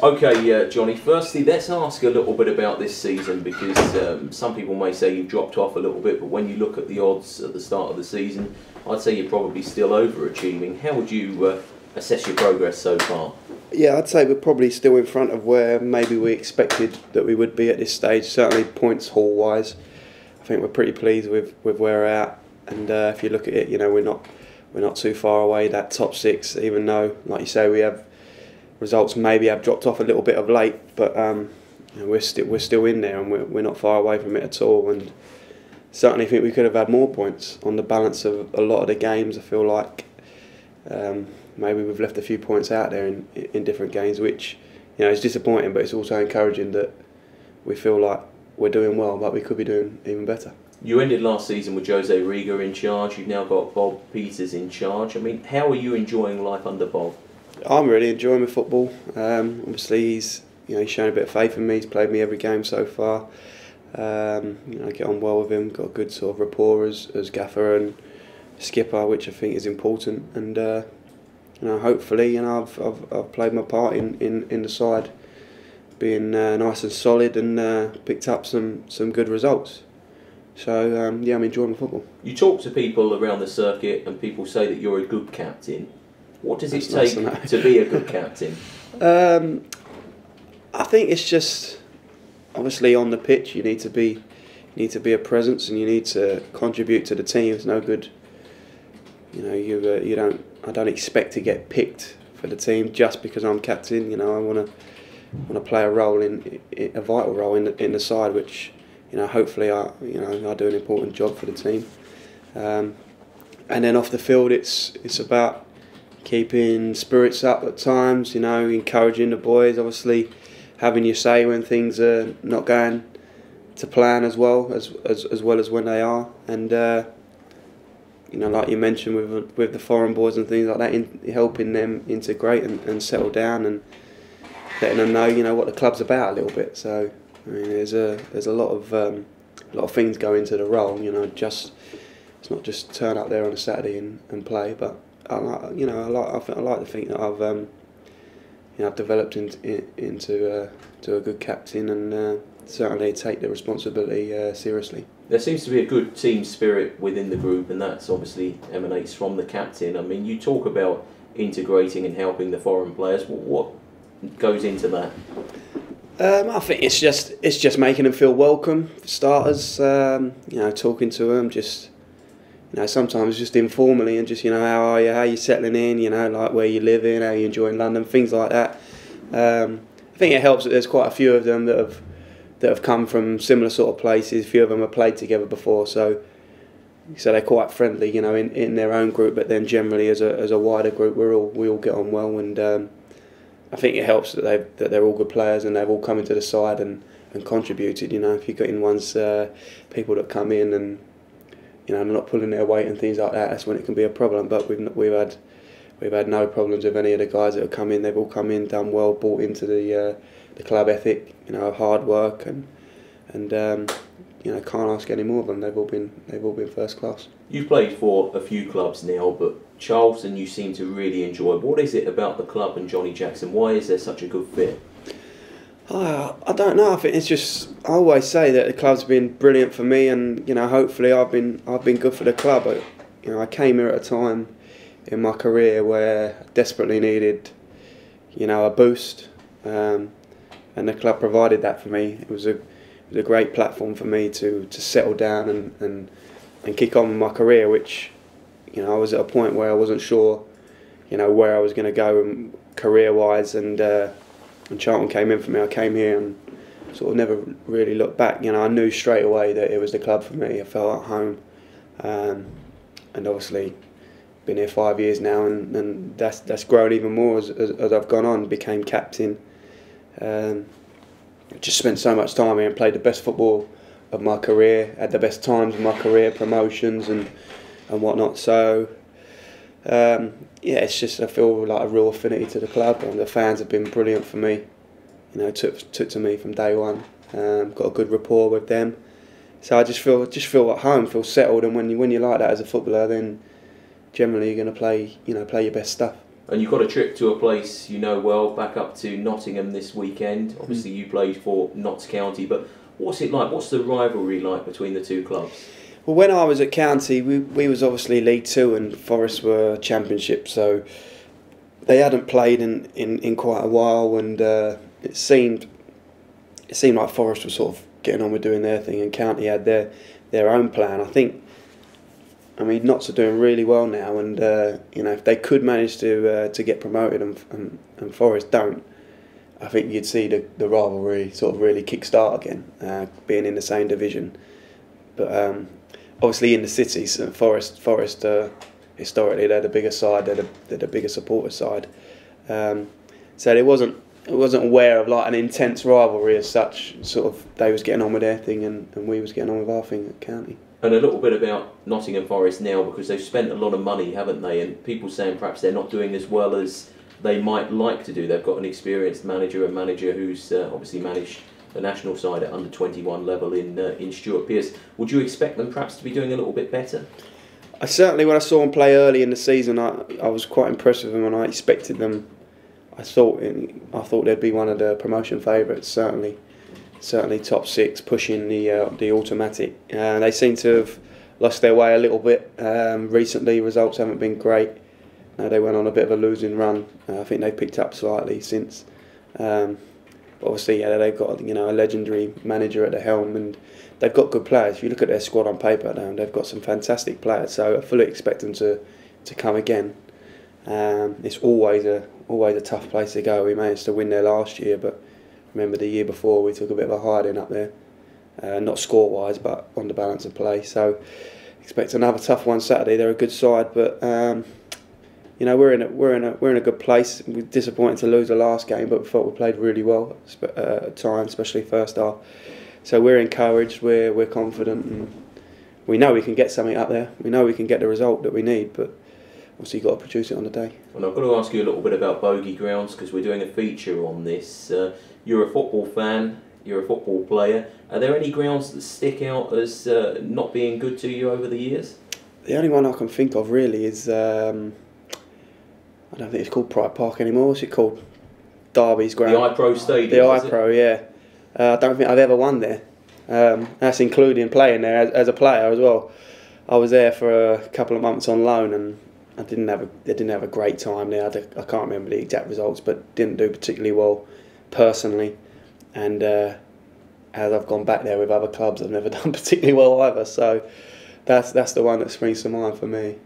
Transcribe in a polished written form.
Okay, Johnny, firstly let's ask a little bit about this season, because some people may say you've dropped off a little bit, but when you look at the odds at the start of the season, I'd say you're probably still overachieving. How would you assess your progress so far? Yeah, I'd say we're probably still in front of where maybe we expected that we would be at this stage, certainly points haul wise. I think we're pretty pleased with where we're at, and if you look at it, we're not too far away, that top six, even though, like you say, we have results maybe have dropped off a little bit of late, but we're still in there, and we're not far away from it at all. And certainly think we could have had more points on the balance of a lot of the games. I feel like maybe we've left a few points out there in different games, which is disappointing, but it's also encouraging that we feel like we're doing well, but we could be doing even better. You ended last season with Jose Riga in charge. You've now got Bob Peeters in charge. I mean, how are you enjoying life under Bob? I'm really enjoying my football. Obviously, he's shown a bit of faith in me. He's played me every game so far. I get on well with him. Got a good sort of rapport as gaffer and skipper, which I think is important. And hopefully, I've played my part in the side, being nice and solid, and picked up some good results. So yeah, I'm enjoying football. You talk to people around the circuit, and people say that you're a good captain. What does it take to be a good captain? I think it's just obviously on the pitch. You need to be a presence, and you need to contribute to the team. It's no good. I don't expect to get picked for the team just because I'm captain. I want to play a role a vital role in the side, which hopefully I do an important job for the team. And then off the field, it's about keeping spirits up at times, encouraging the boys, obviously having your say when things are not going to plan as well as when they are. And like you mentioned with the foreign boys and things like that, helping them integrate and settle down, and letting them know what the club's about a little bit. So I mean, there's a lot of things go into the role. It's not just turn up there on a Saturday and play, but I like to think that I've developed into a good captain, and certainly take the responsibility seriously. There seems to be a good team spirit within the group, and that's obviously emanates from the captain. I mean, you talk about integrating and helping the foreign players. What goes into that? I think it's just making them feel welcome for starters. Talking to them, just sometimes just informally, and just how are you, how you settling in, like where you living, how you enjoying London, things like that. I think it helps that there's quite a few of them that have come from similar sort of places. A few of them have played together before, so they're quite friendly, in their own group. But then generally, as a wider group, we all get on well, and I think it helps that they're all good players and they've all come into the side and contributed. If you've got in ones people that come in and they're not pulling their weight and things like that, that's when it can be a problem. But we've had no problems with any of the guys that have come in. They've all come in, done well, bought into the club ethic, hard work, and can't ask any more of them. They've all been first class. You've played for a few clubs now, but Charlton you seem to really enjoy. What is it about the club and Johnnie Jackson? Why is there such a good fit? I don't know. I think it's just, I always say that the club's been brilliant for me, and hopefully I've been good for the club. I came here at a time in my career where I desperately needed a boost, and the club provided that for me. It was a great platform for me to settle down and kick on with my career, which I was at a point where I wasn't sure where I was going to go career wise, and Charlton came in for me. I came here and sort of never really looked back. I knew straight away that it was the club for me. I felt at home, and obviously been here 5 years now, and that's grown even more as I've gone on. Became captain. Just spent so much time here and played the best football of my career. Had the best times of my career, promotions and whatnot. So it's just, I feel like a real affinity to the club, and the fans have been brilliant for me. Took to me from day one. Got a good rapport with them, so I just feel at home, feel settled. And when you like that as a footballer, then generally you're going to play your best stuff. And you've got a trip to a place you know well, back up to Nottingham this weekend. Obviously you played for Notts County, but what's it like? What's the rivalry like between the two clubs? Well, when I was at County, we was obviously League Two and Forest were Championship, so they hadn't played in quite a while, and it seemed like Forest was sort of getting on with doing their thing, and County had their own plan. I mean, Notts are doing really well now, and if they could manage to get promoted and Forest don't, I think you'd see the rivalry sort of really kick-start again, being in the same division. But obviously in the cities, Forest historically they're the bigger side, they're the bigger supporter side. So it wasn't aware of like an intense rivalry as such. Sort of they was getting on with their thing and we was getting on with our thing at County. And a little bit about Nottingham Forest now, because they've spent a lot of money, haven't they? And people saying perhaps they're not doing as well as they might like to do. They've got an experienced manager, who's obviously managed the national side at under 21 level in Stuart Pearce. Would you expect them perhaps to be doing a little bit better? I certainly, when I saw them play early in the season, I was quite impressed with them, and I expected them. I thought they'd be one of the promotion favourites, certainly top six, pushing the automatic. They seem to have lost their way a little bit recently. Results haven't been great. They went on a bit of a losing run. I think they've picked up slightly since. But obviously, they've got a legendary manager at the helm, and they've got good players. If you look at their squad on paper, they've got some fantastic players. So I fully expect them to come again. It's always a tough place to go. We managed to win there last year, but remember the year before we took a bit of a hiding up there, not score-wise, but on the balance of play. So expect another tough one Saturday. They're a good side, but we're in a good place. We're disappointed to lose the last game, but we thought we played really well at times, especially first half. So we're encouraged. We're confident, and we know we can get something up there. We know we can get the result that we need, but obviously you've got to produce it on the day. And I've got to ask you a little bit about bogey grounds, because we're doing a feature on this. You're a football fan, you're a football player. Are there any grounds that stick out as not being good to you over the years? The only one I can think of really is, I don't think it's called Pride Park anymore. What's it called? Derby's ground. The iPro Stadium. The iPro, yeah. I don't think I've ever won there. That's including playing there as a player as well. I was there for a couple of months on loan, and I didn't have a great time there. I can't remember the exact results, but didn't do particularly well personally. And as I've gone back there with other clubs, I've never done particularly well either. So that's the one that springs to mind for me.